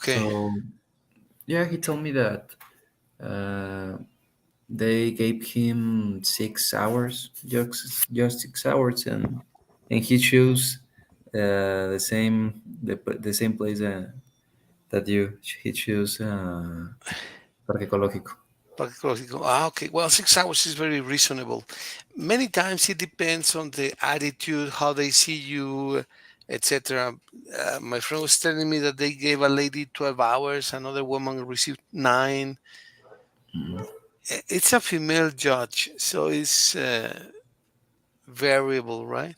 Okay. So yeah, he told me that uh, they gave him 6 hours, just 6 hours, and he chose the same place that you he chose Parque Ecológico. Psychological. Ah, okay. Well, 6 hours is very reasonable. Many times it depends on the attitude, how they see you, etc. My friend was telling me that they gave a lady 12 hours, another woman received 9. It's a female judge, so it's variable, right?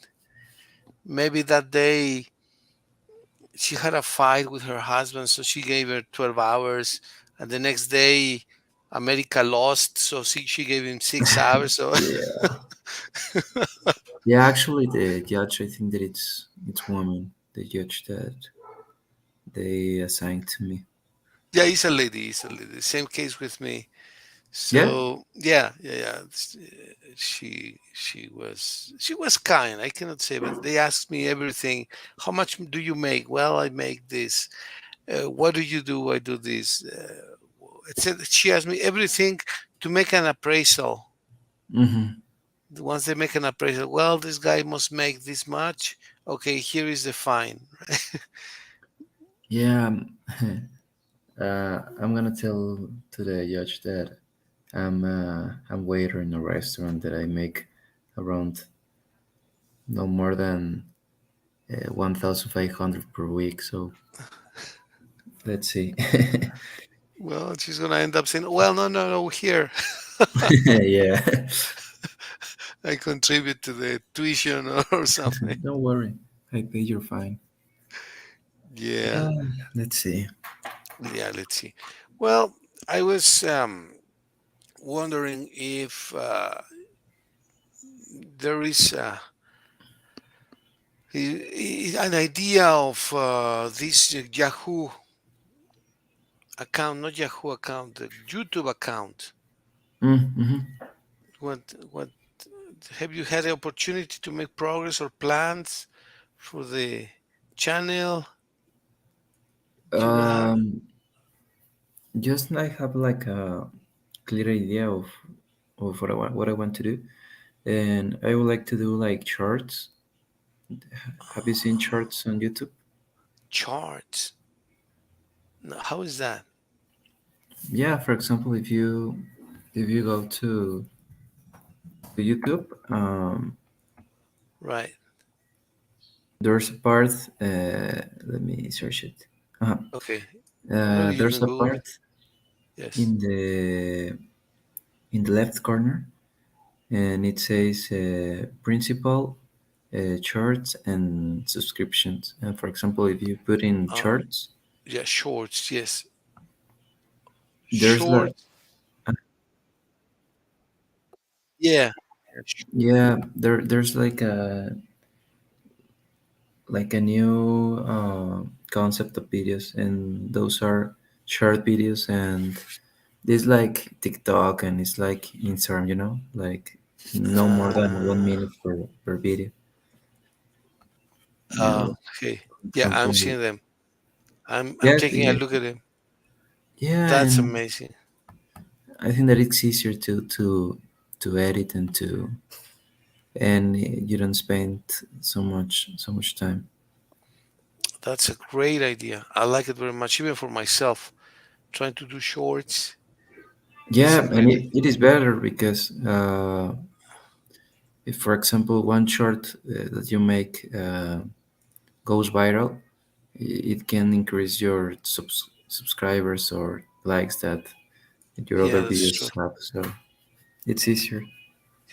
Maybe that day she had a fight with her husband, so she gave her 12 hours, and the next day America lost, so she gave him 6 hours. So Yeah, yeah. Actually, the judge, I think that it's woman, the judge that they assigned to me. yeah, he's a lady. He's a lady. Same case with me. Yeah. So yeah. She was kind. I cannot say, but they asked me everything. How much do you make? Well, I make this. What do you do? I do this. She asked me everything to make an appraisal. Hmm. Once they make an appraisal, well, this guy must make this much. Okay, here is the fine. Yeah. I'm gonna tell to the judge that I'm waiter in a restaurant that I make around no more than 1,500 per week. So let's see. Well, she's gonna end up saying, "Well, no, here Yeah. I contribute to the tuition or something." Don't worry, I pay your fine. Yeah, Uh, let's see. yeah. Let's see. Well, I was wondering if there is an idea of this Yahoo account, not Yahoo account, the YouTube account. Mm-hmm. What have you had the opportunity to make progress or plans for the channel? You have Um, just I have like a clear idea of what I want to do, and I would like to do like shorts. Have you seen shorts on YouTube? charts. No, how is that? Yeah, for example, if you go to YouTube, Right. there's a part. Let me search it. Uh-huh. Okay. Maybe you There's can a Google it. part Yes. in the left corner, and it says principal, charts, and subscriptions. And for example, if you put in Uh, charts, yeah, shorts. Yes. there's like Shorts. Yeah. yeah, there's like a new concept of videos, and those are short videos, and it's like TikTok and it's like Instagram, like no more than 1 minute per video. Okay. For Yeah, I'm example, seeing them. I'm yeah, taking a look at them. yeah, That's and amazing. I think that it's easier to edit and you don't spend so much time. That's a great idea. I like it very much, even for myself. Trying to do shorts. It's Yeah, a and great it, idea. it is better because if, for example, one short that you make goes viral, it can increase your subscribers or likes that your Yeah, other that's true. videos have. So it's easier.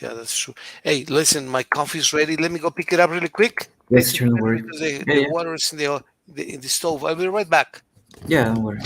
Yeah, that's true. Hey, listen, my coffee's ready. Let me go pick it up really quick. Yes, It's sure, don't ready worry. because the, Yeah, the yeah, water is in the stove. I'll be right back. yeah, don't worry.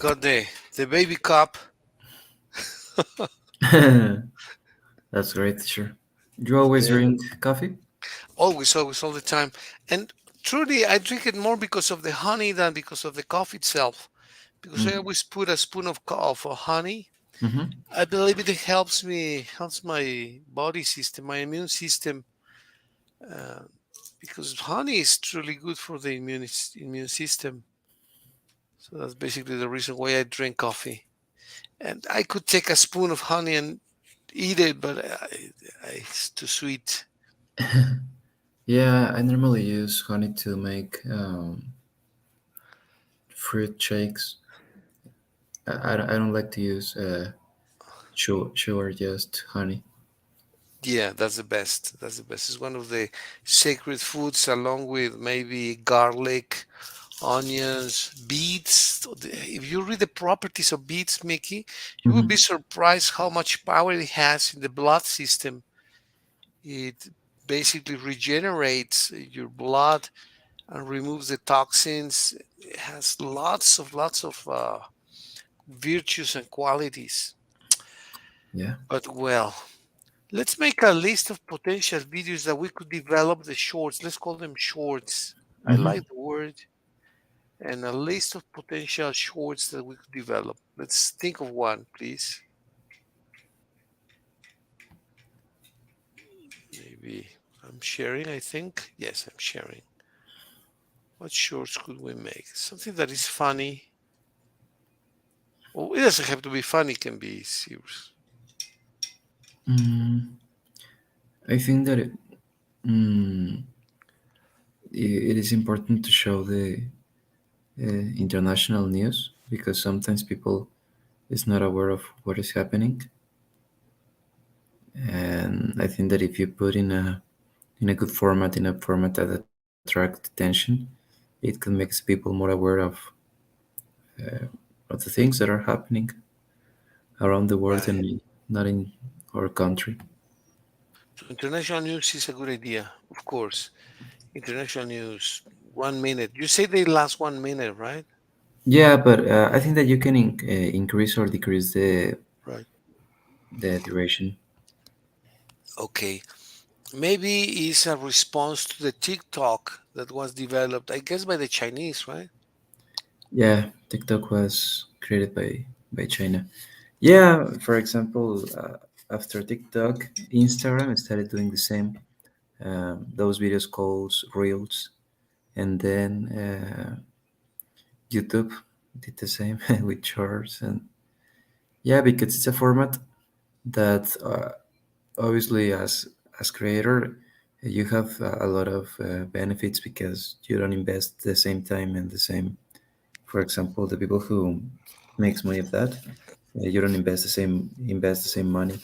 got the baby cup. That's great, sure. You always Yeah. drink coffee? Always, always, all the time. And truly, I drink it more because of the honey than because of the coffee itself. Because I Mm. always put a spoon of honey. Mm-hmm. I believe it helps my body system, my immune system, uh, because honey is truly good for the immune system. So that's basically the reason why I drink coffee. And I could take a spoon of honey and eat it, but it's too sweet. Yeah, I normally use honey to make fruit shakes. I don't like to use sugar, just honey. Yeah, that's the best. That's the best. It's one of the sacred foods, along with maybe garlic, onions, beets. If you read the properties of beets, Mickey, you will be Hmm. surprised how much power it has in the blood system. It basically regenerates your blood and removes the toxins. It has lots of virtues and qualities. Yeah. But well, let's make a list of potential videos that we could develop the shorts. Let's call them shorts. I Hmm. like the word. And a list of potential shorts that we could develop. Let's think of one, please. Maybe I'm sharing, I think. Yes, I'm sharing. What shorts could we make? Something that is funny. Well, it doesn't have to be funny, it can be serious. Mm, I think that mm, it is important to show the international news because sometimes people is not aware of what is happening, and I think that if you put in a good format, in a format that attracts attention, it can make people more aware of the things that are happening around the world Right. and not in our country. So international news is a good idea, of course. International news, 1 minute. You say they last 1 minute, right? Yeah, but I think that you can increase or decrease Right. the duration. Okay. Maybe it's a response to the TikTok that was developed, I guess, by the Chinese, right? Yeah, TikTok was created by China. Yeah, for example, after TikTok, Instagram started doing the same. Those videos called Reels, and then YouTube did the same with Shorts, and yeah, because it's a format that obviously as creator you have a lot of benefits because you don't invest the same time and the same. For example, the people who makes money of that, you don't invest the same money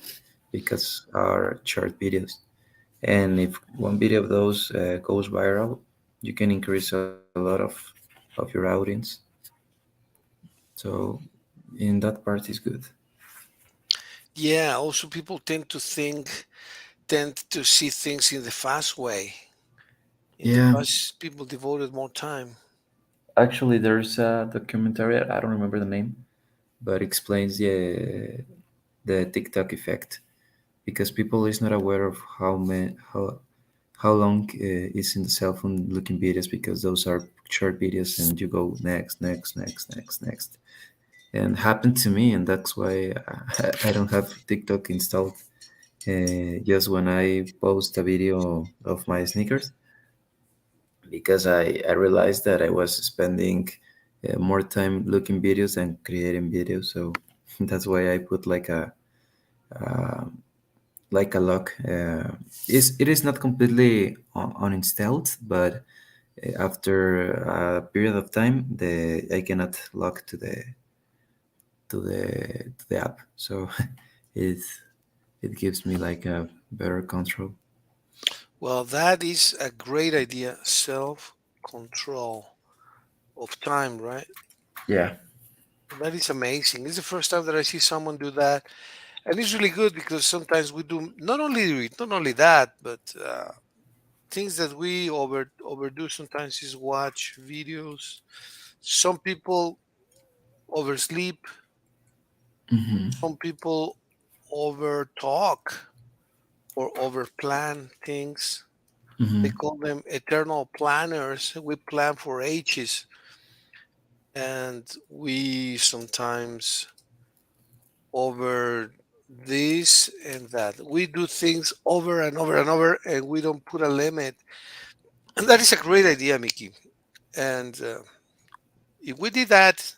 because are short videos. And if one video of those goes viral, you can increase a lot of your audience. So in that part is good. Yeah, also people tend to see things in the fast way. In the Yeah, past, people devoted more time. actually, there's a documentary. I don't remember the name, but explains the TikTok effect because people is not aware of how long is in the cell phone looking videos because those are short videos and you go next and happened to me and that's why I don't have TikTok installed. Just when I post a video of my sneakers because I realized that I was spending more time looking videos than creating videos. So that's why I put uh, like a lock. It is not completely uninstalled, but after a period of time, the I cannot log to the app. So it it gives me like a better control. Well, that is a great idea. Self control of time, right? Yeah. That is amazing. It's the first time that I see someone do that, and it's really good because sometimes we do not only that, but things that we overdo sometimes is watch videos. Some people oversleep. Mm-hmm. Some people over talk or over plan things. They Mm-hmm. call them eternal planners. We plan for ages, and we sometimes over this and that. We do things over and over and over, and we don't put a limit. And that is a great idea, Mickey. And if we did that,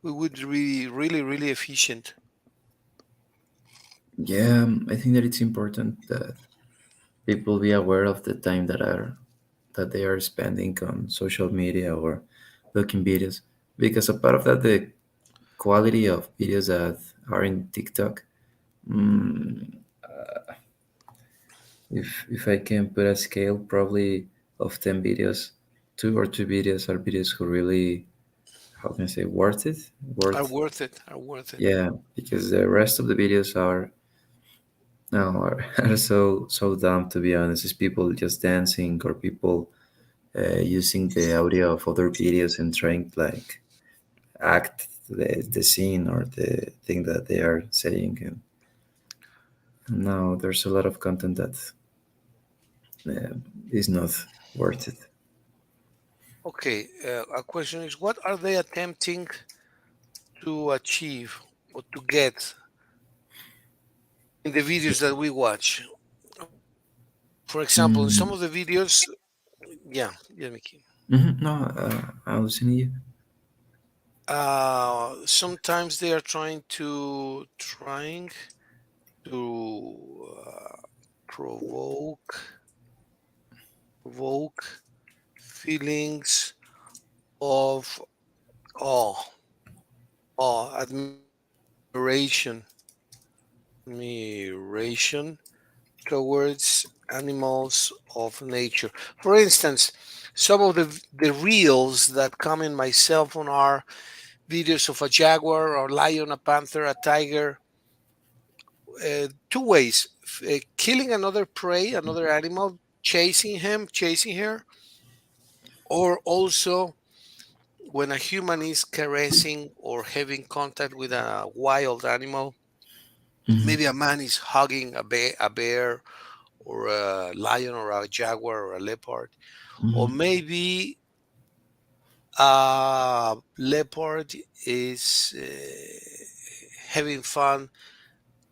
we would be really, really efficient. Yeah, I think that it's important that people be aware of the time that they are spending on social media or looking videos, because a part of that, the quality of videos that are in TikTok. mm, if I can put a scale, probably of 10 videos, two or two videos are videos who really, how can I say, worth it, Are worth. worth it. Are worth it. Yeah, because the rest of the videos are, no, are so dumb, to be honest. It's people just dancing, or people using the audio of other videos and trying to, like, act the scene or the thing that they are saying. And now there's a lot of content that is not worth it. Okay, a question is what are they attempting to achieve or to get in the videos that we watch? For example, in some Mm, of the videos, yeah, Mickey. no, I'm listening to you. Sometimes they are trying to provoke provoke feelings of awe, admiration towards animals of nature. For instance, some of the reels that come in my cell phone are videos of a jaguar or lion, a panther, a tiger. Two ways: killing another prey, another animal, chasing him, chasing her, or also when a human is caressing or having contact with a wild animal. Hmm. Maybe a man is hugging a bear or a lion or a jaguar or a leopard, or Hmm. maybe a leopard is having fun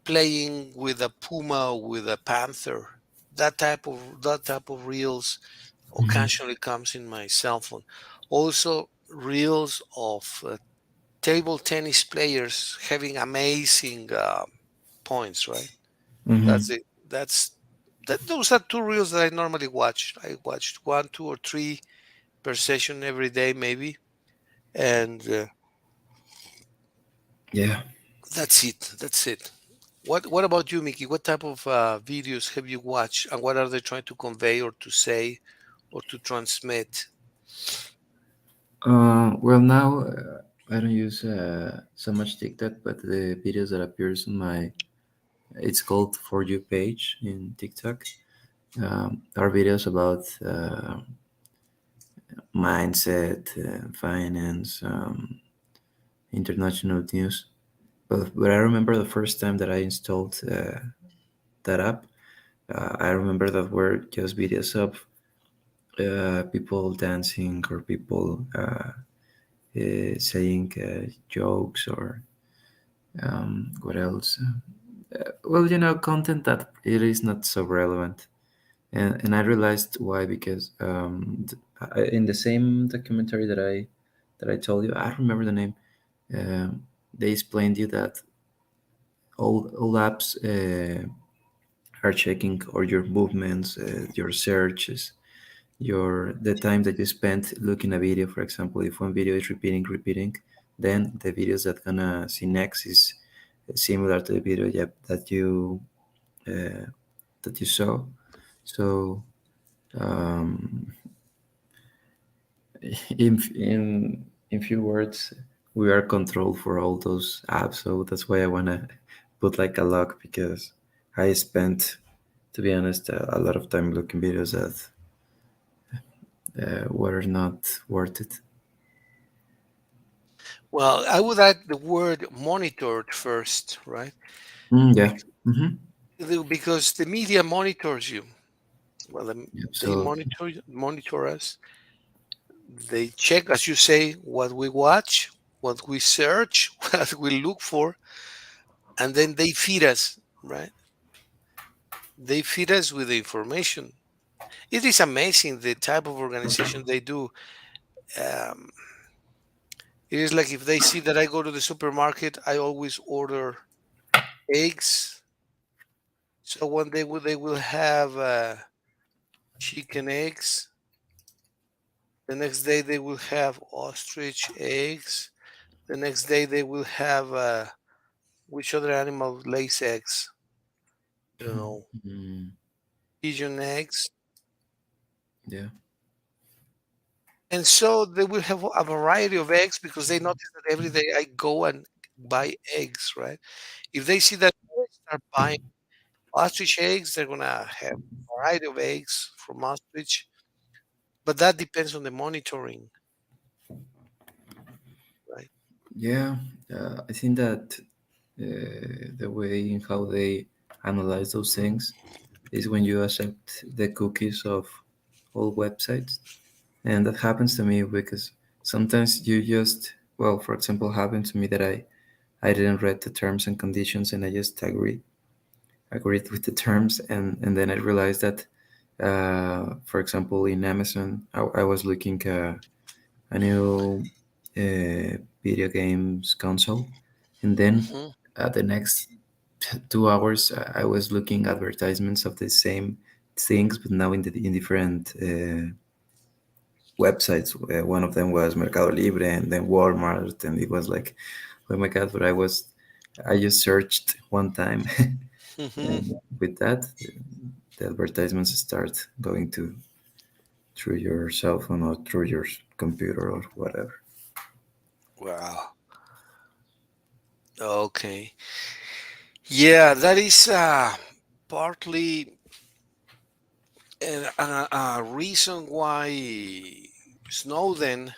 playing with a puma or with a panther. That type of reels Hmm. occasionally comes in my cell phone. Also, reels of table tennis players having amazing points. Right. That's Hmm. it. Those are two reels that I normally watch. I watched one, two, or three per session every day, maybe, and Yeah. that's it. That's it. What about you, Mickey? What type of videos have you watched, and what are they trying to convey or to say or to transmit? Well, now I don't use so much TikTok, but the videos that appears on my, it's called For You page in TikTok, are videos about mindset, finance, international news. But I remember the first time that I installed that app. I remember that were just videos of people dancing, or people saying jokes, or what else? Well, content that it is not so relevant. And I realized why, because in the same documentary that I told you, I don't remember the name. They explained you that all apps are checking all your movements, your searches, your the time that you spent looking a video. For example, if one video is repeating, then the videos that gonna see next is similar to the video, yep, uh, that you saw. So, um, in few words, we are controlled for all those apps. So that's why I wanna put like a lock, because I spent, to be honest, a lot of time looking videos that were not worth it. Well, I would add the word monitored first, right? Yeah. Hmm. Because the media monitors you. Well, they Absolutely. monitor us. They check, as you say, what we watch, what we search, what we look for, and then they feed us, right? They feed us with the information. It is amazing the type of organization they do. Um, it is like if they see that I go to the supermarket, I always order eggs. So one day they will have chicken eggs. The next day they will have ostrich eggs. The next day they will have which other animal lays eggs? I don't know. Mm, Pigeon eggs. yeah. And so they will have a variety of eggs because they notice that every day I go and buy eggs, right? If they see that I start buying ostrich eggs, they're gonna have a variety of eggs from ostrich. But that depends on the monitoring, right? Yeah. I think that the way in how they analyze those things is when you accept the cookies of all websites. And that happens to me because sometimes you just, well, for example, happened to me that I didn't read the terms and conditions and I just agreed with the terms, and then I realized that, for example, in Amazon, I was looking a new video games console, and then Hmm. the next 2 hours I was looking advertisements of the same things, but now in different websites. One of them was Mercado Libre and then Walmart, and it was like, oh my god! But I just searched one time, Hmm. and with that, the advertisements start going to through your cell phone or through your computer or whatever. Wow. Okay. Yeah, that is partly a reason why Snowden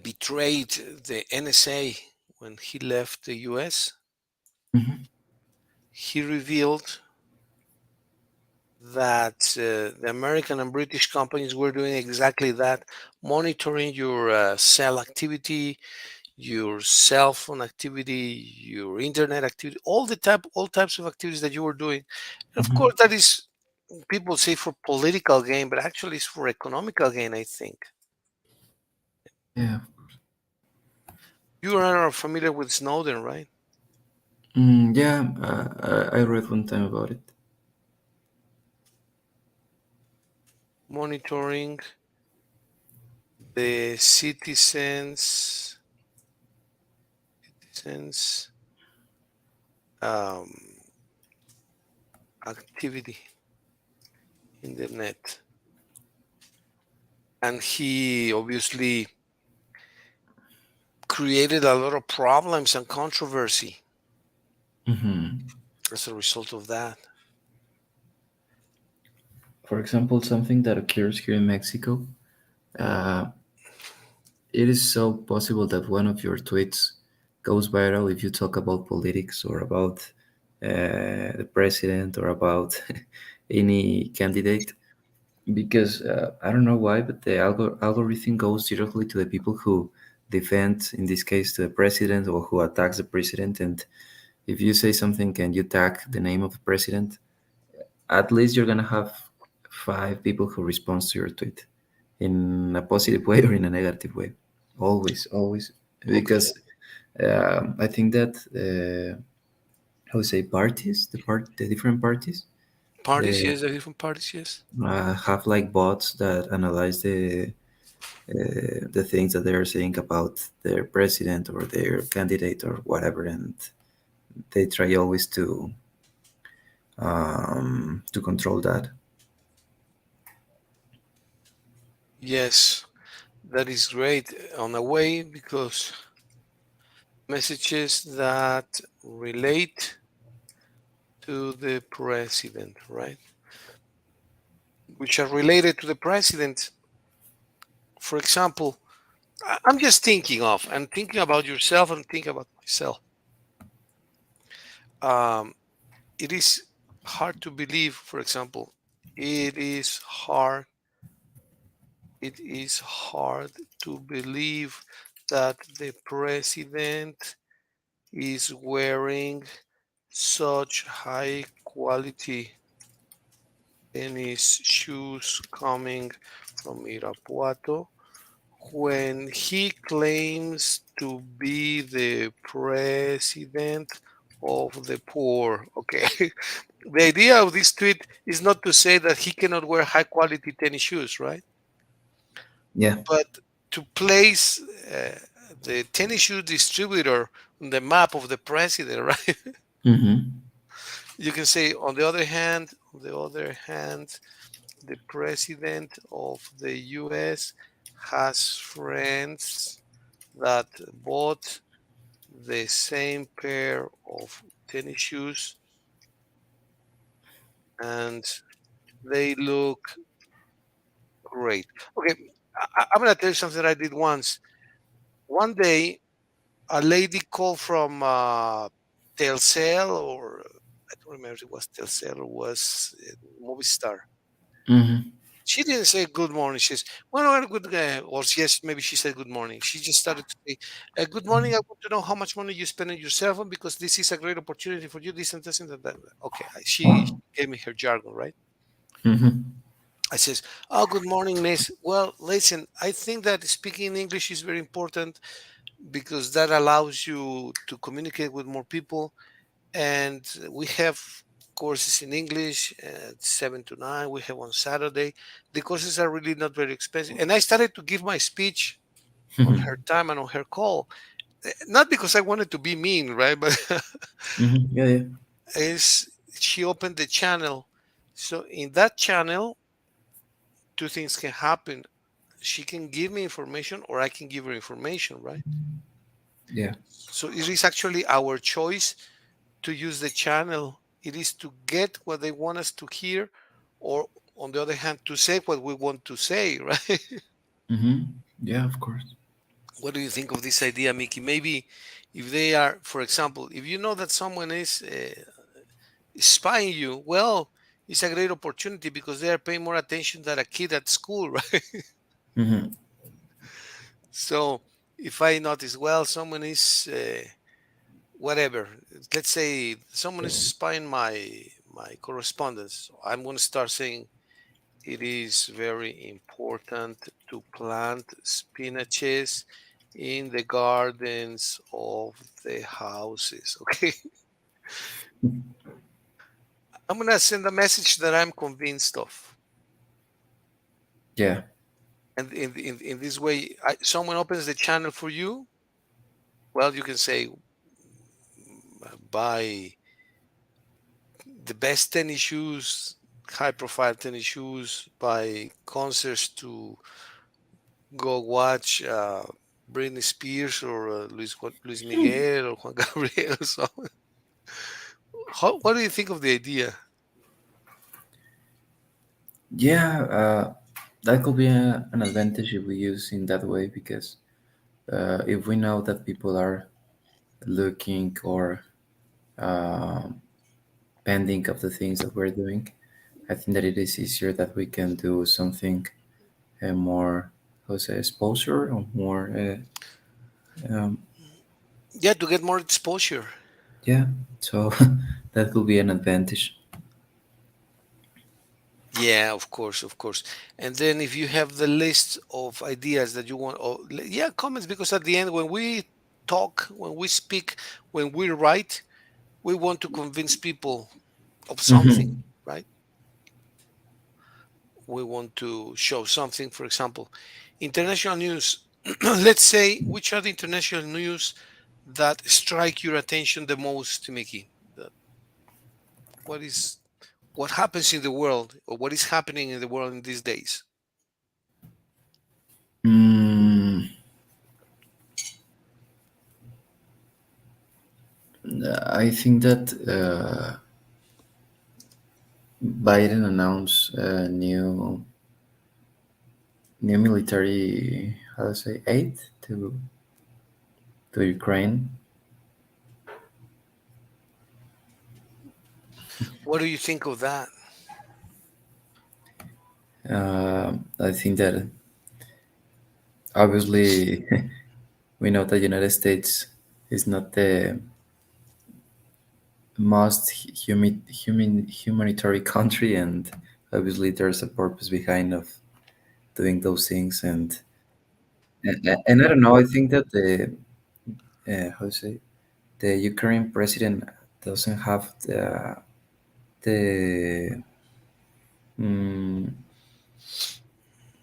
betrayed the NSA when he left the US. Hmm. He revealed that the American and British companies were doing exactly that, monitoring your cell activity, your cell phone activity, your internet activity, all types of activities that you were doing. And of course, Hmm. that is people say for political gain, but actually it's for economical gain. I think Yeah. you are familiar with Snowden, right? Yeah. I read one time about it. Monitoring the citizens um, activity in the net, and he obviously created a lot of problems and controversy Hmm. as a result of that. For example, something that occurs here in Mexico, uh, it is so possible that one of your tweets goes viral if you talk about politics or about the president or about any candidate. Because I don't know why, but the algorithm goes directly to the people who defend, in this case, the president or who attacks the president. And if you say something and you tag the name of the president, at least you're gonna have five people who respond to your tweet in a positive way or in a negative way. Always, always, Okay. because I think that how to say parties, the different parties, Parties, uh, yes, the different parties, yes. have like bots that analyze the things that they're saying about their president or their candidate or whatever, and they try always to control that. Yes, that is great on a way because messages that relate to the president, right? Which are related to the president. For example, I'm just thinking of and thinking about yourself and thinking about myself. Um, it is hard to believe, for example, it is hard, it is hard to believe that the president is wearing such high quality tennis shoes coming from Irapuato when he claims to be the president of the poor. Okay. The idea of this tweet is not to say that he cannot wear high quality tennis shoes, right? Yeah. But to place the tennis shoe distributor on the map of the president, right? Mm-hmm. You can say, on the other hand, the president of the US has friends that bought the same pair of tennis shoes and they look great. Okay, I'm going to tell you something I did once. One day, a lady called from Telcel, or I don't remember if it was Telcel or was Movistar. Mm-hmm. She didn't say good morning. She says, well, good, or yes, maybe she said good morning. She just started to say, good morning. I want to know how much money you spend on your cell phone because this is a great opportunity for you. This and this and that. Okay, she gave me her jargon, right? Mm-hmm. I says, oh, good morning, miss. Well, listen, I think that speaking English is very important because that allows you to communicate with more people. And we have courses in English at 7 to 9. We have on Saturday. The courses are really not very expensive. And I started to give my speech on her time and on her call. Not because I wanted to be mean, right? But Mm-hmm. Yeah, yeah. is she opened the channel. So in that channel, two things can happen. She can give me information or I can give her information, right? Yeah. So it is actually our choice to use the channel. It is to get what they want us to hear, or on the other hand, to say what we want to say, right? Mm-hmm. Yeah, of course. What do you think of this idea, Mickey? Maybe if they are, for example, if you know that someone is spying you, well, it's a great opportunity because they are paying more attention than a kid at school, right? Mm-hmm. So if I notice, well, someone is whatever, let's say someone is spying my correspondence, I'm going to start saying it is very important to plant spinaches in the gardens of the houses. Okay. I'm going to send a message that I'm convinced of. Yeah. And in this way, someone opens the channel for you. Well, you can say, buy the best tennis shoes, high profile tennis shoes, buy concerts to go watch Britney Spears or Luis Miguel or Juan Gabriel. So, what do you think of the idea? Yeah, that could be an advantage if we use in that way because if we know that people are looking or um pending of the things that we're doing, I think that it is easier that we can do something more, how to say, exposure or more, um, Yeah, to get more exposure. yeah. So that could be an advantage. Yeah, of course, of course. And then if you have the list of ideas that you want, or yeah, comments, because at the end, when we talk, when we speak, when we write, we want to convince people of something, Hmm. right? We want to show something. For example, international news. Let's say, which are the international news that strike your attention the most, Mickey? What is what happens in the world, or what is happening in the world in these days? Mm, I think that Biden announced a new military. how to say, aid to Ukraine. What do you think of that? I think that obviously we know that United States is not the most humanitarian country, and obviously there's a purpose behind of doing those things. And I don't know. I think that the how to say, the Ukraine president doesn't have the mm,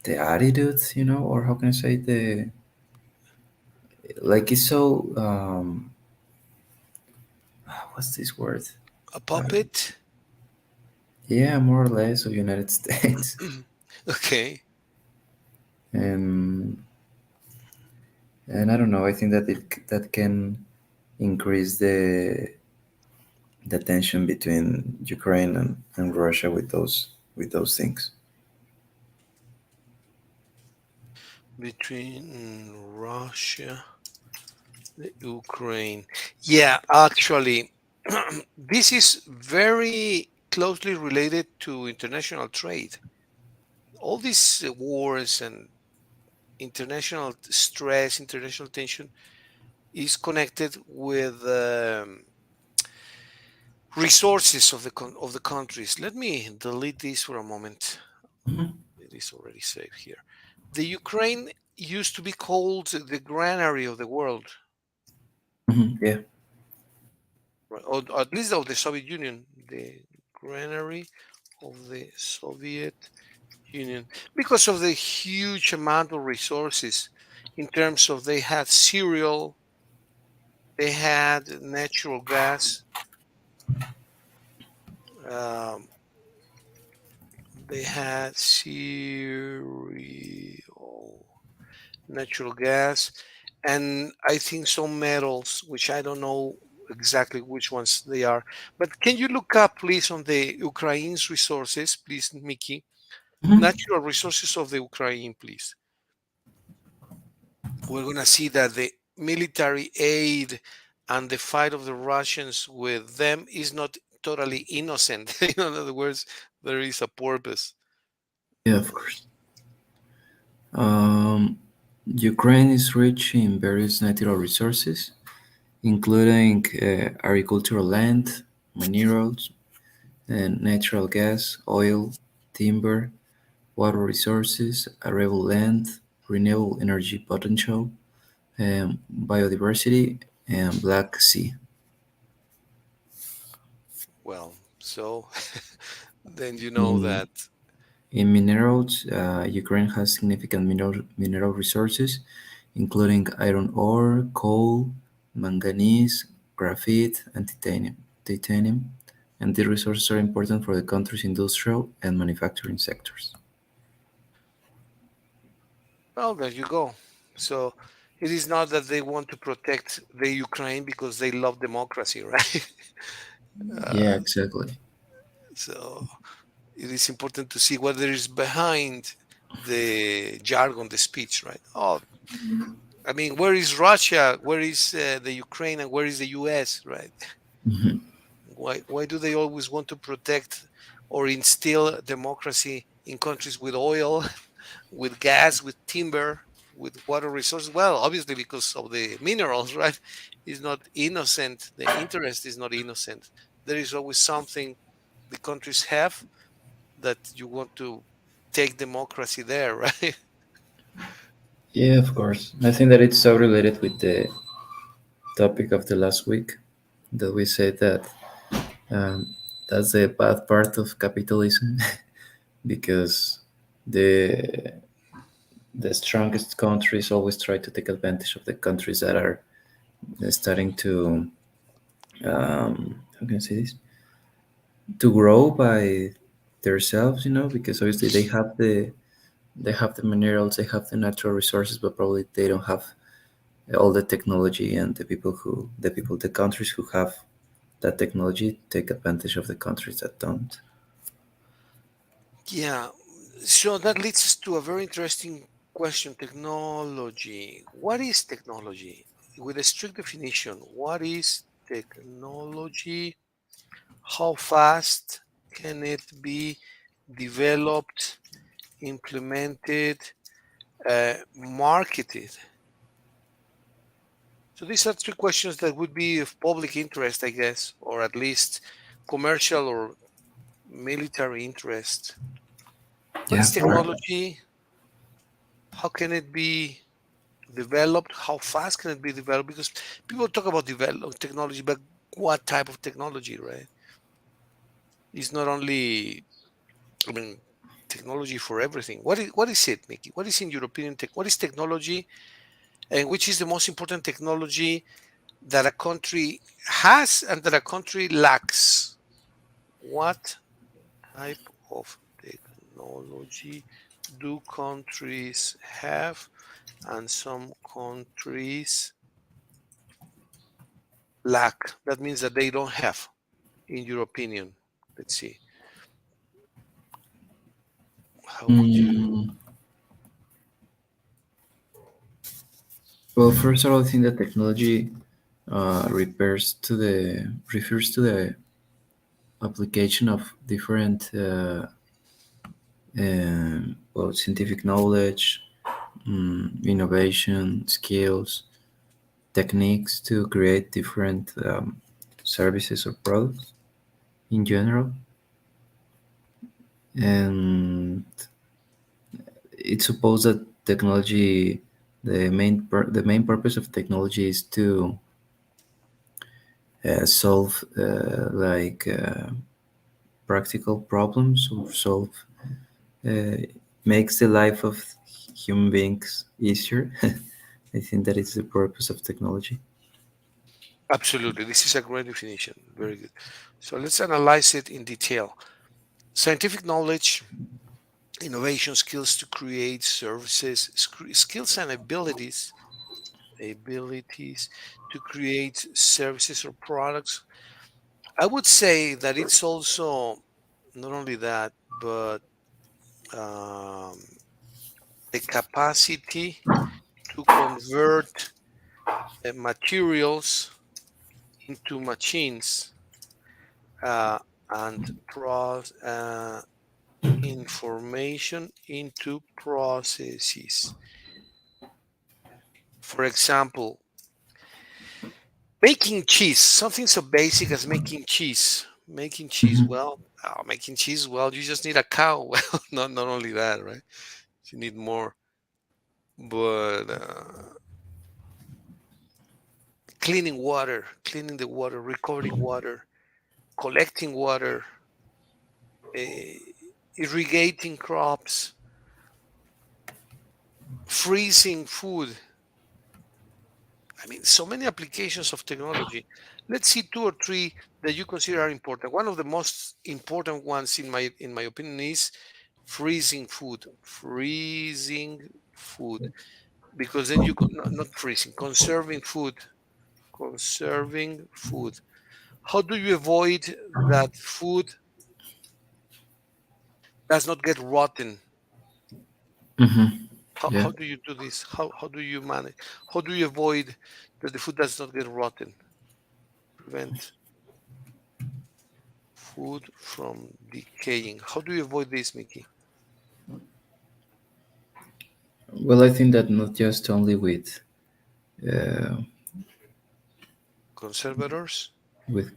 the attitudes, or how can I say, the like it's so what's this word? A Uh, puppet? yeah, more or less of United States, Okay. and I don't know. I think that that can increase the tension between Ukraine and Russia with those things. Between Russia, the Ukraine. Yeah, actually, this is very closely related to international trade. All these wars and international stress, international tension is connected with resources of of the countries. Let me delete this for a moment. Mhm, It is already saved here. The Ukraine used to be called the granary of the world, yeah, right? Or at least of the Soviet Union, the granary of the Soviet Union, because of the huge amount of resources in terms of they had cereal, they had natural gas, um, they had cereal, natural gas, and I think some metals, which I don't know exactly which ones they are. But can you look up, please, on the Ukraine's resources, please, Mickey? mhm, Natural resources of the Ukraine, please. We're going to see that the military aid and the fight of the Russians with them is not totally innocent. In other words, there is a purpose. yeah, of course. Um, Ukraine is rich in various natural resources, including agricultural land, minerals, and natural gas, oil, timber, water resources, arable land, renewable energy potential, biodiversity, and Black Sea. Well, so then you know In that. In minerals, Ukraine has significant mineral resources, including iron ore, coal, manganese, graphite, and titanium, and these resources are important for the country's industrial and manufacturing sectors. Well, there you go. So it is not that they want to protect the Ukraine because they love democracy, right? Yeah, uh, exactly. so it is important to see what there is behind the jargon, the speech, right? Oh, I mean, where is Russia? Where is the Ukraine? And where is the US, right? Mhm. Why do they always want to protect or instill democracy in countries with oil, with gas, with timber, with water resources? Well, obviously because of the minerals, right? It's not innocent. The interest is not innocent. There is always something the countries have that you want to take democracy there, right? Yeah, of course. I think that it's so related with the topic of the last week that we said that um, that's the bad part of capitalism because the the strongest countries always try to take advantage of the countries that are starting to how can I say this, to grow by themselves, because obviously they have the minerals, they have the natural resources, but probably they don't have all the technology, and the countries who have that technology take advantage of the countries that don't. Yeah. So that leads us to a very interesting question, technology. What is technology? With a strict definition, what is technology? How fast can it be developed, implemented, marketed? So these are three questions that would be of public interest, I guess, or at least commercial or military interest. What Yeah, is technology? How can it be developed? How fast can it be developed? Because people talk about develop technology, but what type of technology, right? It's not only, I mean, technology for everything. What is it, Mickey? What is in your opinion? What is technology, and which is the most important technology that a country has and that a country lacks? What type of technology do countries have and some countries lack? That means that they don't have, in your opinion. Let's see. How would you? Mm, well, first of all, I think that technology refers to the application of different well, scientific knowledge, innovation, skills, techniques to create different services or products in general. And it's supposed that technology, the main purpose of technology is to solve practical problems or solve uh, makes the life of human beings easier. I think that is the purpose of technology. Absolutely. This is a great definition. Very good. So let's analyze it in detail. Scientific knowledge, innovation, skills to create services, skills and abilities to create services or products. I would say that it's also not only that, but um, the capacity to convert materials into machines, and information into processes. For example, making cheese, something so basic as making cheese. Making cheese Mhm. well, making cheese well, you just need a cow. Well, not only that, right? You need more, but cleaning the water, recovering water, collecting water, uh, irrigating crops, freezing food. I mean, so many applications of technology. Let's see two or three that you consider are important. One of the most important ones, in my opinion, is freezing food. Freezing food, because then not freezing, conserving food. Conserving food. How do you avoid that food does not get rotten? Mhm. Yeah. How do you do this? How do you manage? How do you avoid that the food does not get rotten? Prevent food from decaying. How do you avoid this, Mickey? Well, I think that not just only uh, Conservators? with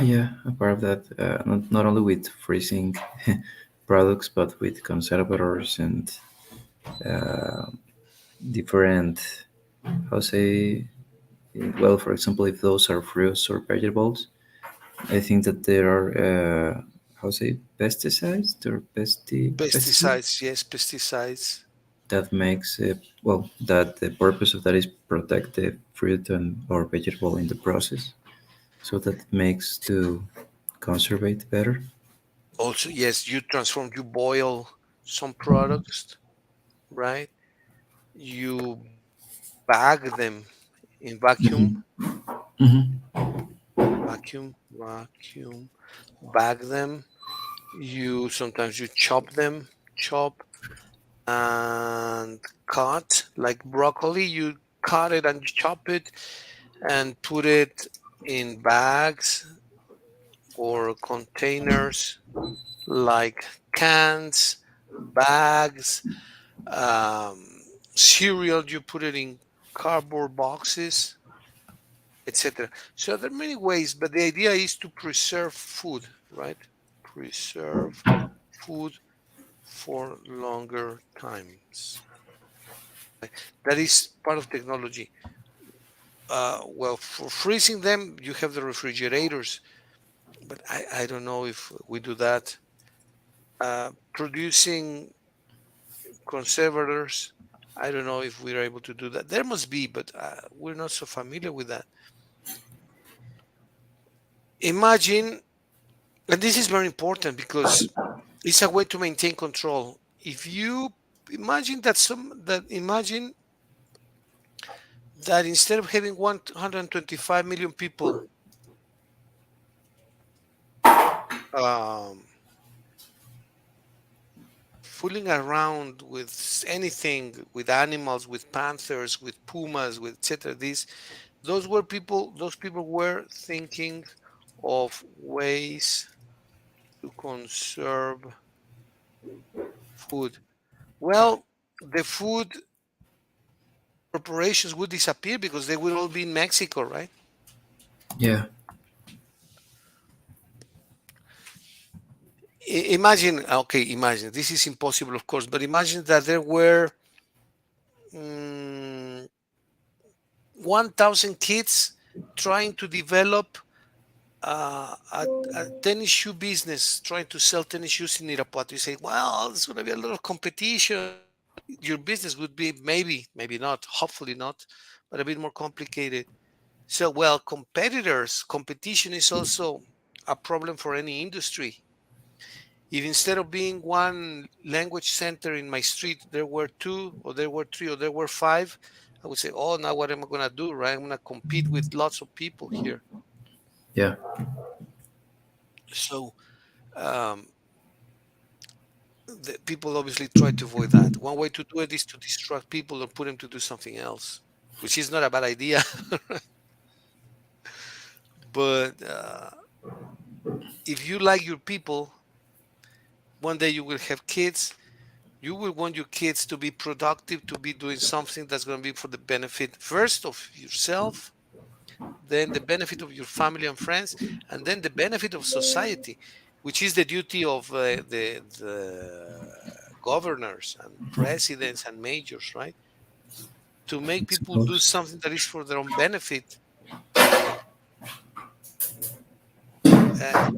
yeah, a part of that, not only with freezing products, but with conservators and uh, different, how say, well, for example, if those are fruits or vegetables, I think that there are how say pesticides or pesticides Pesticides, yes, pesticides. that makes it, well, that the purpose of that is protect the fruit and or vegetable in the process, so that it makes to conserve it better. Also, yes, you boil some products, right? You bag them in vacuum, Hmm. Hmm. vacuum, bag them. You sometimes you chop them, chop. and cut like broccoli. You cut it and chop it and put it in bags or containers like cans, bags, um, cereal. You put it in cardboard boxes, etc. So there are many ways, but the idea is to preserve food, right? Preserve food for longer times. That is part of technology. Well, for freezing them, you have the refrigerators, but I don't know if we do that. Producing conservators, I don't know if we're able to do that. There must be, but we're not so familiar with that. Imagine, and this is very important because it's a way to maintain control. If you imagine that instead of having 125 million people um, fooling around with anything, with animals, with panthers, with pumas, with etc. Those people were thinking of ways to conserve food. Well, the food corporations would disappear because they would all be in Mexico, right? Yeah. Imagine, okay, imagine, this is impossible, of course, but imagine that there were mm, 1,000 kids trying to develop a tennis shoe business, trying to sell tennis shoes in Irapuato. You say, well, there's going to be a lot of competition. Your business would be maybe not, hopefully not, but a bit more complicated. So, well, competition is also a problem for any industry. If instead of being one language center in my street, there were two, or there were three, or there were five, I would say, oh, now what am I going to do, right? I'm going to compete with lots of people here. Yeah. So, um, the people obviously try to avoid that. One way to do it is to distract people or put them to do something else, which is not a bad idea. But if you like your people, one day you will have kids. You will want your kids to be productive, to be doing something that's going to be for the benefit first of yourself, then the benefit of your family and friends, and then the benefit of society, which is the duty of the governors and presidents and majors, right? To I make people do suppose. something that is for their own benefit.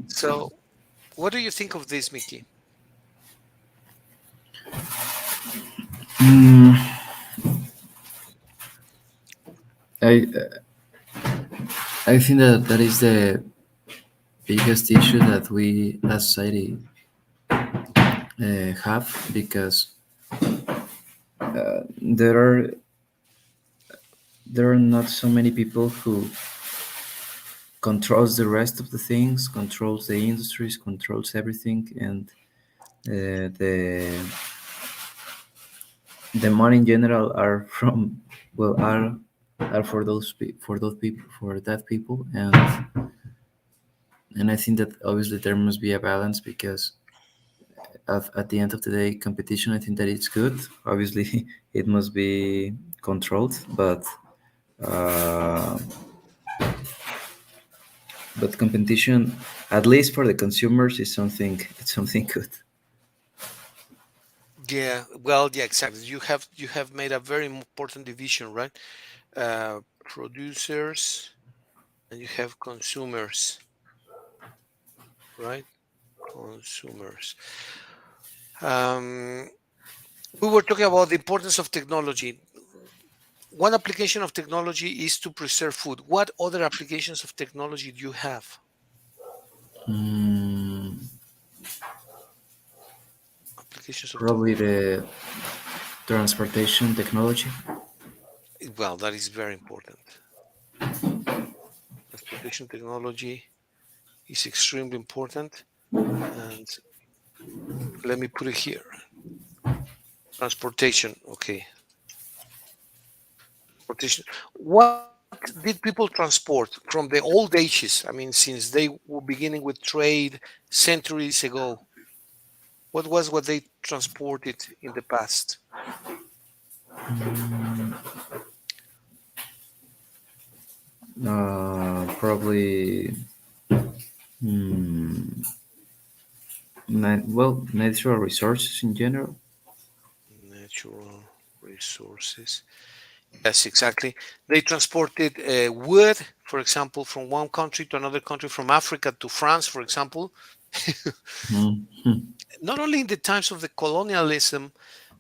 So, what do you think of this, Mickey? Mm, I I think that that is the biggest issue that we as society have, because there are there are not so many people who controls the rest of the things, controls the industries, controls everything, and the money in general are from, well, are for for those people, for that people. And I think that obviously there must be a balance, because at the end of the day, competition, I think that it's good. Obviously it must be controlled, uh, but competition, at least for the consumers, is something, it's something good. Yeah, well, yeah, exactly. You have made a very important division, right? Producers and you have consumers, right? Consumers. Um, we were talking about the importance of technology. One application of technology is to preserve food. What other applications of technology do you have? Mm, Applications of Probably technology. the transportation technology. Well, that is very important. Transportation technology is extremely important. And let me put it here. Transportation. Okay. Transportation. What did people transport from the old ages? I mean, since they were beginning with trade centuries ago, what they transported in the past? Probably, hmm, well, natural resources in general. Natural resources. Yes, exactly. They transported wood, for example, from one country to another country, from Africa to France, for example. Mhm. Not only in the times of the colonialism,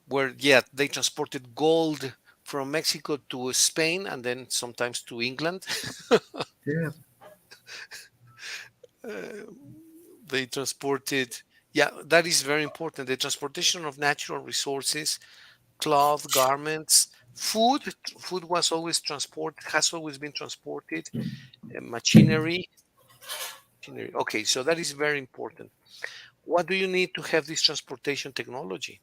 where, yeah, they transported gold from Mexico to Spain and then sometimes to England. Yeah. Uh, they transported, yeah, that is very important. The transportation of natural resources, cloth, garments, food. Food was always transported, has always been transported. Machinery. Machinery. Okay, so that is very important. What do you need to have this transportation technology?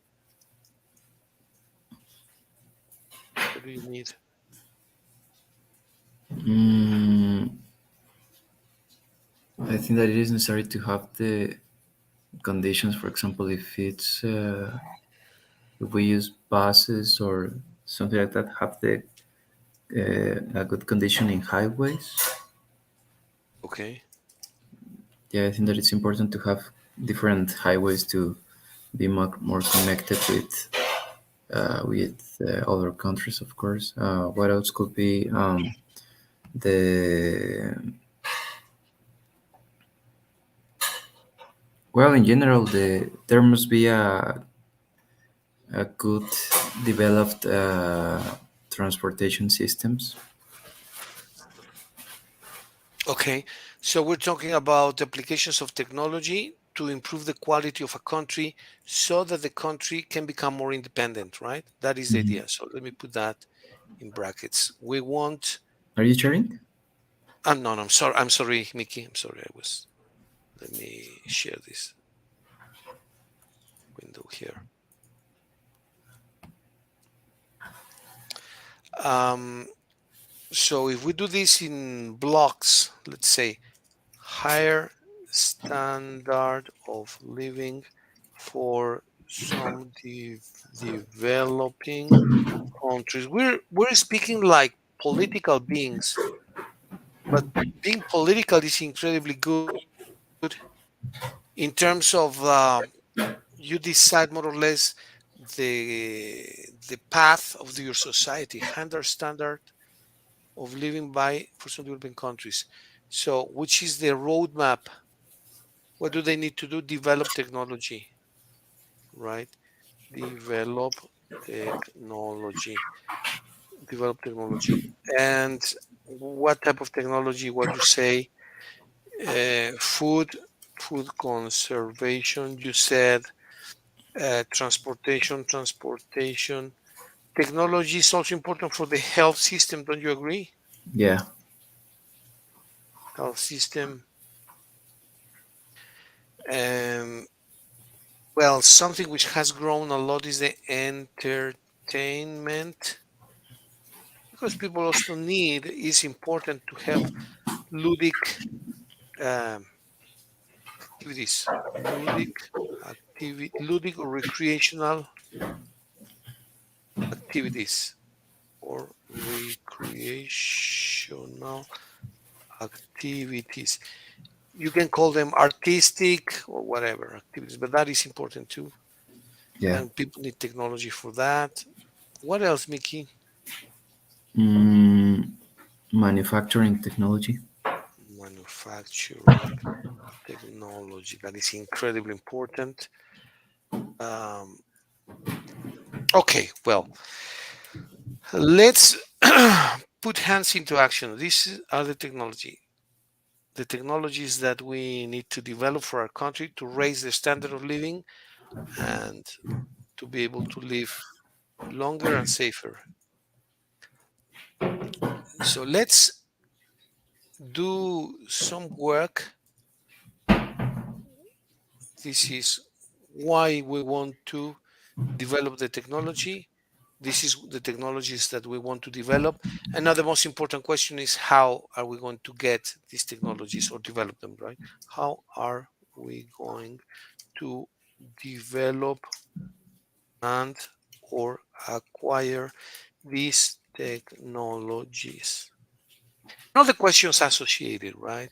What do you need? Mm, I think that it is necessary to have the conditions. For example, if we use buses or something like that, have the a good condition in highways. Okay. Yeah, I think that it's important to have different highways to be more connected with other countries, of course. What else could be the well, in general, there must be a good developed transportation systems. Okay, so we're talking about applications of technology to improve the quality of a country so that the country can become more independent, right? That is the Mhm. idea. So let me put that in brackets. We want, Are you sharing? no, no, I'm sorry, Mickey. I'm sorry. Let me share this window here. Um, so if we do this in blocks, let's say higher standard of living for some developing countries. We're speaking like political beings, but being political is incredibly good in terms of you decide more or less the path of your society, standard of living by for some developing countries. So, which is the roadmap? What do they need to do? Develop technology, right? Develop technology. Develop technology. And what type of technology? What you say? Food, food conservation. You said transportation. Technology is also important for the health system. Don't you agree? Yeah. Health system. Um, well, something which has grown a lot is the entertainment, because people also need, it's important to have ludic um, activities, ludic or recreational activities, or recreational activities. You can call them artistic or whatever activities, but that is important too. Yeah. And people need technology for that. What else, Mickey? Mm, manufacturing technology. Manufacturing technology. That is incredibly important. Um, okay, well, let's put hands into action. These are the technologies that we need to develop for our country to raise the standard of living and to be able to live longer and safer. So let's do some work. This is why we want to. develop the technology. This is the technologies that we want to develop. And now the most important question is, how are we going to get these technologies or develop them, right? How are we going to develop and or acquire these technologies? All the questions associated, right?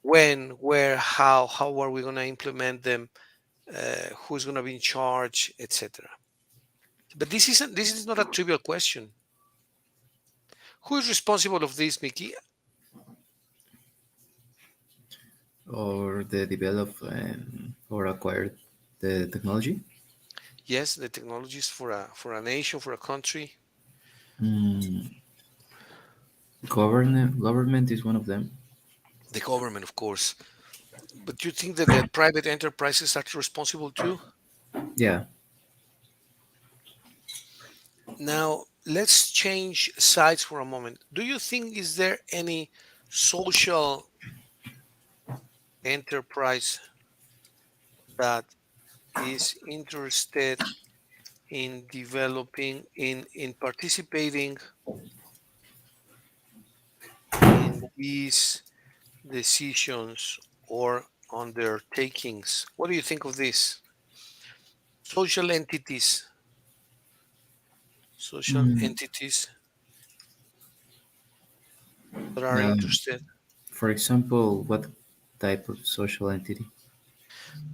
When, where, how are we going to implement them, who's going to be in charge, etc. But this is not a trivial question. Who is responsible of this, Mickey? or they develop or acquire the technology. Yes, the technologies for a nation, for a country. Mm, government is one of them. The government, of course. But do you think that the private enterprises are responsible too? Yeah. Now, let's change sides for a moment. Do you think is there any social enterprise that is interested in developing, in participating in these decisions or undertakings? What do you think of this? Social entities, social Mm, entities that are um, interested. for example, what type of social entity?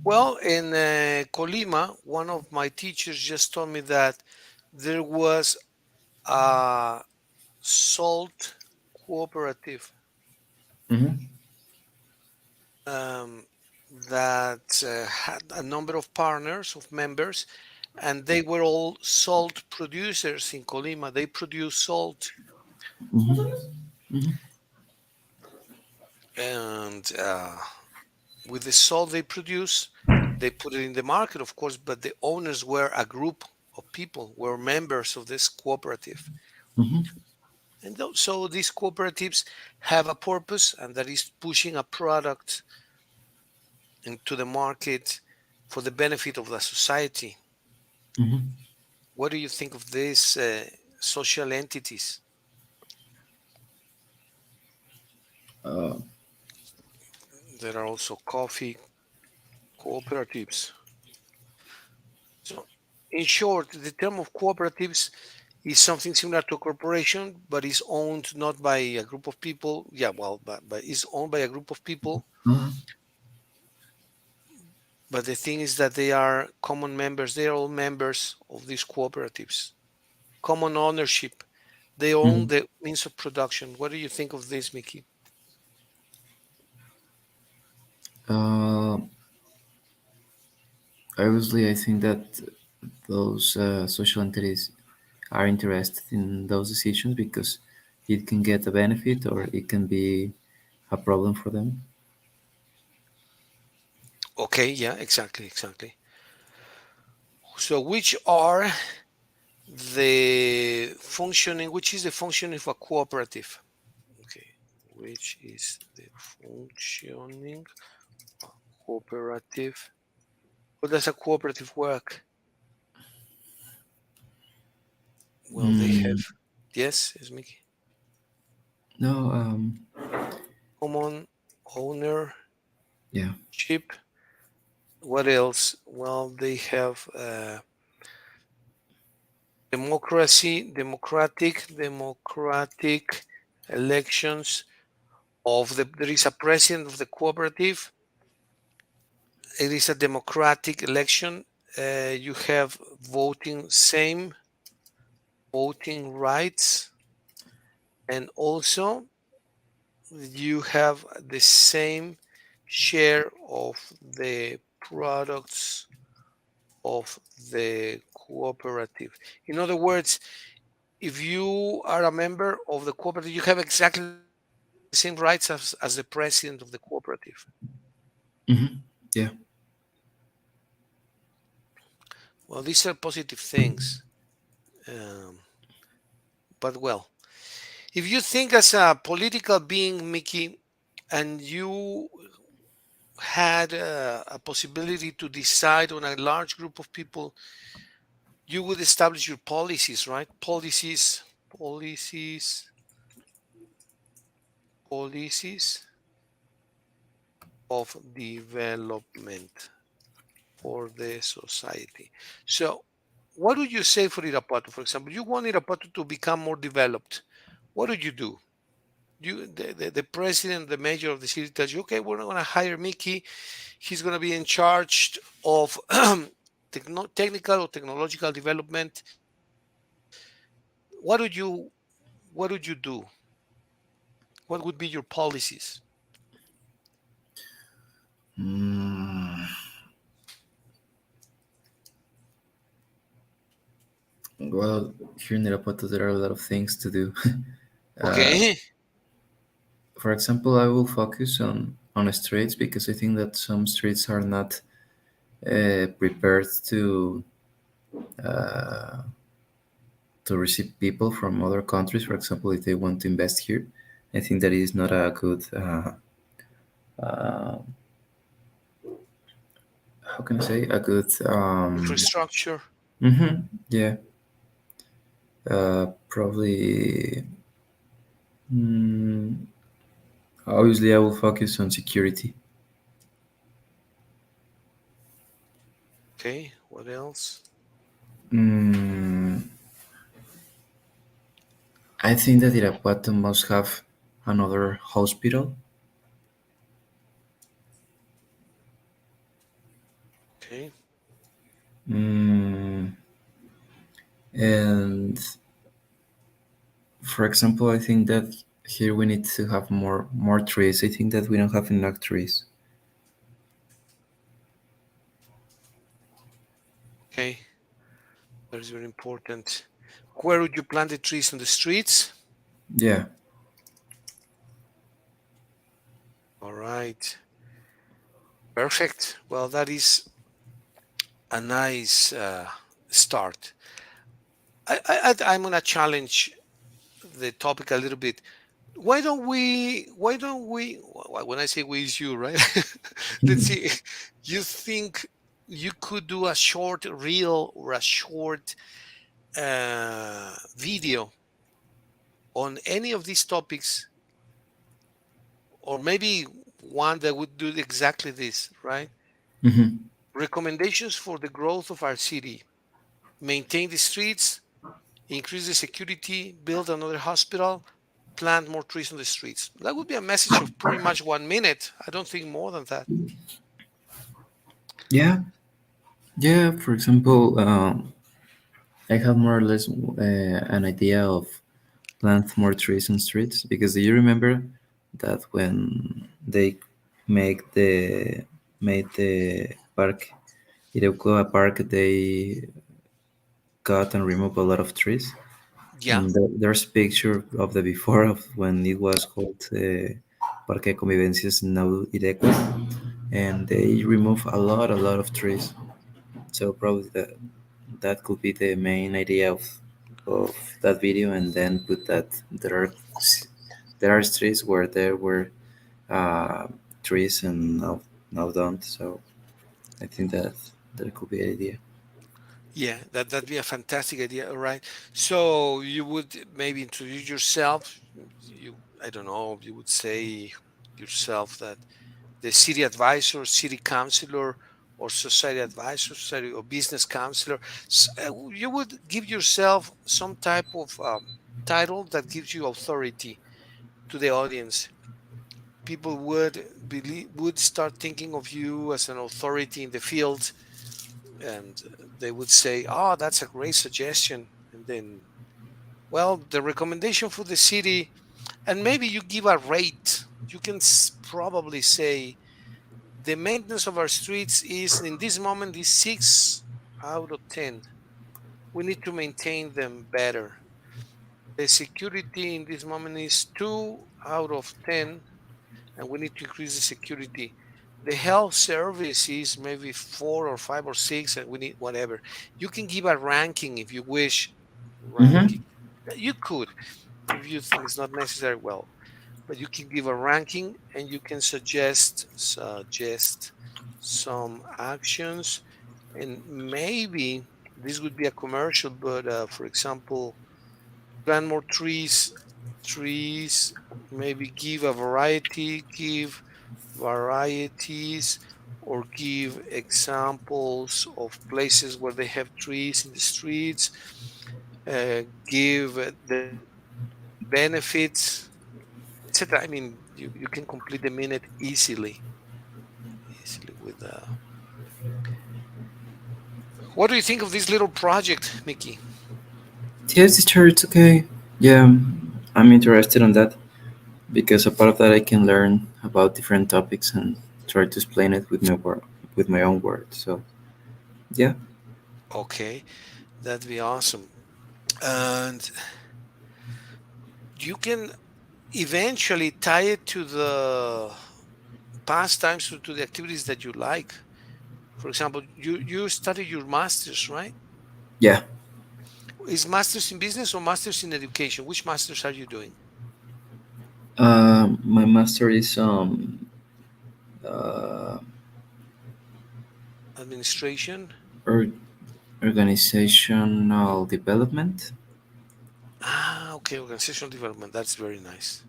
Well, in Colima, one of my teachers just told me that there was a salt cooperative, Hmm. um, that had a number of partners, of members, and they were all salt producers in Colima. They produce salt, Hmm. Hmm. and with the salt they produce, they put it in the market, of course, but the owners were a group of people, were members of this cooperative. Hmm. And so these cooperatives have a purpose, and that is pushing a product into the market for the benefit of the society. Hmm. What do you think of these social entities? Uh, There are also coffee cooperatives. So, in short, the term of cooperatives is something similar to a corporation, but is owned not by a group of people. Yeah, well, but is owned by a group of people. uh, But the thing is that they are common members. They are all members of these cooperatives. Common ownership. They own mhm. the means of production. What do you think of this, Mickey? uh, Obviously, I think that those social entities are interested in those decisions because it can get a benefit or it can be a problem for them. Okay, yeah, exactly, exactly. So, which is the functioning of a cooperative? Okay, which is the functioning cooperative? How does a cooperative work? Well, they have, Mm, yes, yes, Mickey. no, Common ownership. yeah. What else? Well, they have democracy, democratic elections of the. There is a president of the cooperative. It is a democratic election. You have same voting rights, and also you have the same share of the products of the cooperative. In other words, if you are a member of the cooperative, you have exactly the same rights as the president of the cooperative. Hmm. Yeah. Well, these are positive things. Um, but well, if you think as a political being, Mickey, and you had a possibility to decide on a large group of people You would establish your policies, right? Policies of development for the society. So, what would you say for Irapuato? For example, you want Irapuato to become more developed. What do you do? The president, the mayor of the city tells you, okay, we're not going to hire Miky. He's going to be in charge of technical or technological development. What do what would you do? What would be your policies? Mm, well, here in Irapuato, there are a lot of things to do. uh, Okay. for example, I will focus on streets because I think that some streets are not prepared uh, to receive people from other countries. For example, if they want to invest here, I think that is not a good. Uh, how can I say a good? Infrastructure. Yeah, probably. Mm, obviously, I will focus on security. Okay. What else? Mm, I think that Irapuato must have another hospital. Okay. Mm, and for example, I think that here we need to have more trees. I think that we don't have enough trees. Okay. That is very important. Where would you plant the trees on the streets? Yeah. All right. Perfect. Well, that is a nice start. I'm gonna challenge the topic a little bit. Why don't we, when I say we, is you, right? Let's see. You think you could do a short reel or a short video on any of these topics, or maybe one that would do exactly this, right? Hmm. Recommendations for the growth of our city: maintain the streets, increase the security, build another hospital, plant more trees on the streets. That would be a message of pretty much 1 minute. I don't think more than that. Yeah. Yeah. For example, I have more or less an idea of plant more trees on streets because do you remember that when they make the made the park Iroquois Park, they cut and remove a lot of trees. Yeah, And there's picture of the before of when it was called Parque de Convivencias, now Ireque, and they remove a lot of trees. So probably that could be the main idea of that video, and then put that there are streets where there were uh, trees and now don't. So I think that that could be an idea. yeah, that'd be a fantastic idea. All right. So you would maybe introduce yourself. You, I don't know, you would say yourself that the city advisor, city councilor, or society advisor, society or business counselor. You would give yourself some type of title that gives you authority to the audience. People would start thinking of you as an authority in the field, and they would say, "Oh, that's a great suggestion." And then, well, the recommendation for the city, and maybe you give a rate. You can probably say the maintenance of our streets is in this moment is 6 out of 10. We need to maintain them better. The security in this moment is 2 out of 10, and we need to increase the security. The health service is maybe 4 or 5 or 6, and we need whatever. You can give a ranking if you wish. Mm-hmm. Ranking. You could, if you think it's not necessary, well, but you can give a ranking and you can suggest some actions, and maybe. This would be a commercial, but for example, plant more trees, maybe give varieties, or give examples of places where they have trees in the streets, give the benefits, etc. I mean, you can complete the minute easily with what do you think of this little project, Mickey? Yes, teacher, it's okay. Yeah, I'm interested on that because a part of that I can learn about different topics and try to explain it with my word, with my own words. So yeah, Okay, that'd be awesome. And you can eventually tie it to the pastimes, to the activities that you like. For example, you study your master's, right? yeah. Is master's in business or master's in education? Which master's are you doing? My master is uh, Administration. or organizational development. Ah, okay, organizational development. That's very nice.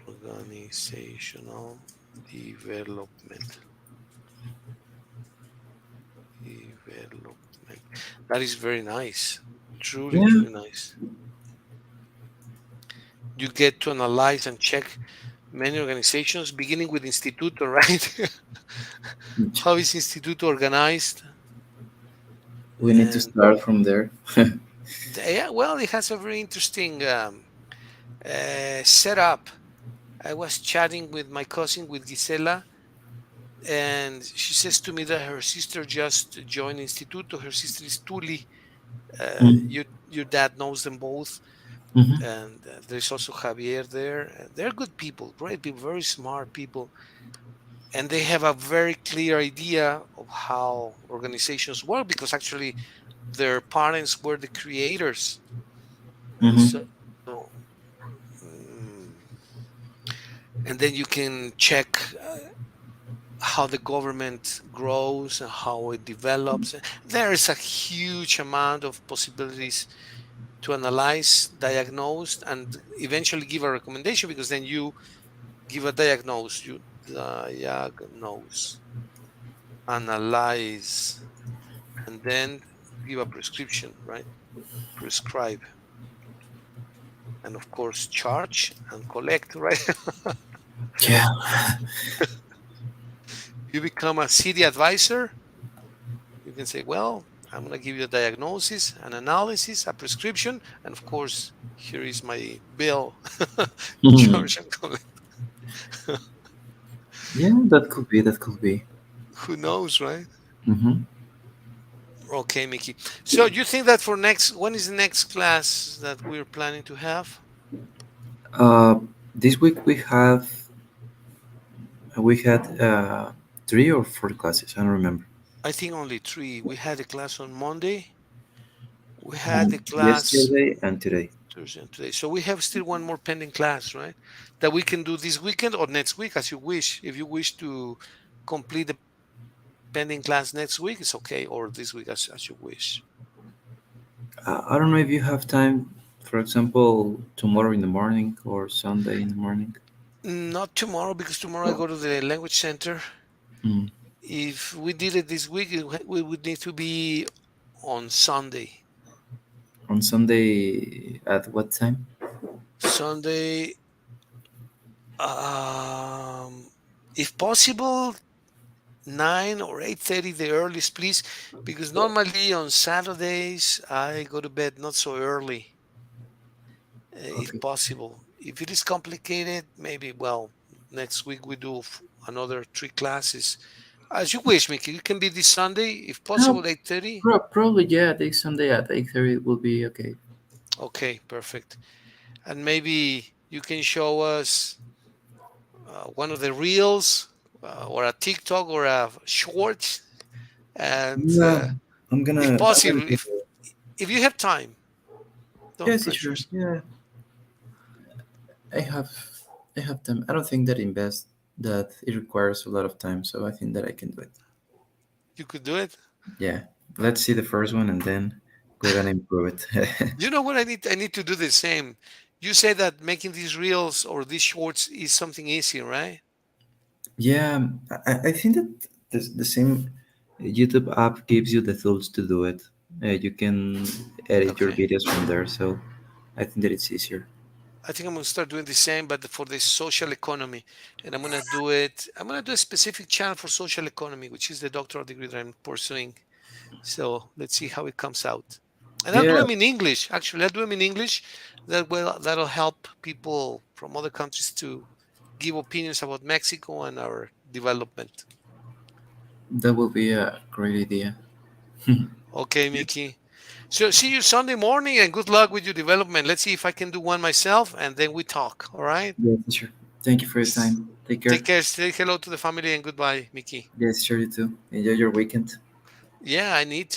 Organizational development. Development. That is very nice. Truly, Yeah, truly nice. You get to analyze and check many organizations, beginning with Instituto, right? How is Instituto organized? we need to And start from there. yeah, well, it has a very interesting setup. I was chatting with my cousin, with Gisela, and she says to me that her sister just joined Instituto. Her sister is Tuli. Mm-hmm. Your dad knows them both, Mm-hmm. and there's also Javier there. They're good people, great people, very smart people, and they have a very clear idea of how organizations work because actually their parents were the creators. Mm-hmm. So, mm, and then you can check how the government grows and how it develops. There is a huge amount of possibilities to analyze, diagnose, and eventually give a recommendation because then you give a diagnose, you diagnose, analyze, and then give a prescription, right? Prescribe, and of course, charge and collect, right? Yeah. You become a city advisor. You can say, well, I'm going to give you a diagnosis, an analysis, a prescription, and of course, here is my bill. Mhm. Charge and collect. Yeah, that could be. That could be. Who knows, right? Mm-hmm. Okay, Mickey. So you think that for next, when is the next class that we're planning to have? Uh, this week we had 3 or 4 classes. I don't remember. I think only three. We had a class on Monday. We had a class Yesterday and today. Thursday and today. So we have still one more pending class, right? That we can do this weekend or next week as you wish. If you wish to complete the pending class next week, it's okay, or this week as you wish. I don't know if you have time. For example, tomorrow in the morning or Sunday in the morning. Not tomorrow because tomorrow I go to the language center. Mm. If we did it this week, we would need to be on Sunday. On Sunday at what time? Sunday, um, if possible, 9 or 8:30, the earliest, please, because normally on Saturdays I go to bed not so early, if Okay. possible. If it is complicated, maybe well, next week we do another three classes. As you wish, Mickey. It can be this Sunday, if No, possible, 8:30. probably yeah. This Sunday at 8:30 will be okay. Okay, perfect. And maybe you can show us one of the reels or a TikTok or a short, and Yeah, I'm if gonna. I'm gonna possible, do that. if you have time, don't Yes, pressure sure. yourself. Yeah, I have. I have time. I don't think that invest that it requires a lot of time, so I think that I can do it. You could do it. Yeah. Let's see the first one, and then we're gonna improve it. You know what I need? I need to do the same. You say that making these reels or these shorts is something easy, right? Yeah, I think that the same YouTube app gives you the tools to do it. You can edit your Okay. videos from there, so I think that it's easier. I think I'm gonna start doing the same, but for the social economy, and I'm gonna do it. I'm gonna do a specific channel for social economy, which is the doctoral degree that I'm pursuing. So let's see how it comes out. And I'll do Yeah, them in English. Actually, I'll do them in English. That'll help people from other countries to give opinions about Mexico and our development. that will be a great idea. Okay, Mickey. So see you Sunday morning and good luck with your development. Let's see if I can do one myself and then we talk. All right. Yes, sure. Thank you for your S- time. Take Take care. care. Say hello to the family and goodbye, Mickey. Yes, sure, you too. Enjoy your weekend. Yeah, I need to.